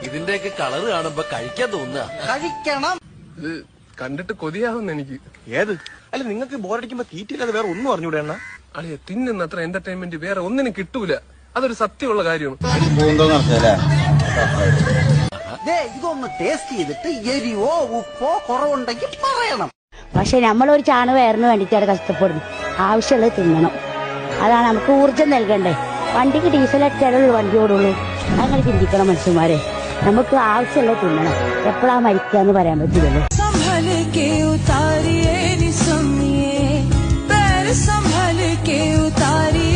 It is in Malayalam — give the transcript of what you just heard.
ഇതിന്റെയൊക്കെ കളറ് കാണുമ്പോ കഴിക്കാൻ തോന്നുക. കഴിക്കണം. ഇത് കണ്ടിട്ട് കൊതിയാവുന്ന എനിക്ക്. ഏത്? അല്ല നിങ്ങൾക്ക് ബോറടിക്കുമ്പോ തീറ്റില്ലാതെ വേറെ ഒന്നും അറിഞ്ഞൂടെ എണ്ണ? അളിയ തിന്നുന്ന അത്ര എന്റർടൈൻമെന്റ് വേറെ ഒന്നിനും കിട്ടൂല. അതൊരു സത്യമുള്ള കാര്യമാണ്. ഇതൊന്ന് ടേസ്റ്റ് ചെയ്തിട്ട് എരിവോ ഉപ്പോ കുറവുണ്ടെങ്കിൽ പറയണം. പക്ഷെ നമ്മളൊരു ചാണ് വയറിന് വേണ്ടിയിട്ടാണ് കഷ്ടപ്പെടുന്നു. ആവശ്യമുള്ളത് തിന്നണം. അതാണ് നമുക്ക് ഊർജം നൽകണ്ടേ. വണ്ടിക്ക് ഡീസൽ അടിച്ചാലുള്ളൂ വണ്ടി ഓടുള്ളൂ. അങ്ങനെ ചിന്തിക്കണം മനുഷ്യന്മാരെ. നമുക്ക് ആവശ്യമുള്ളത് തിന്നണം. എപ്പോഴാ മരിക്കാന്ന് പറയാൻ പറ്റില്ലല്ലോ. संभल के उतारिए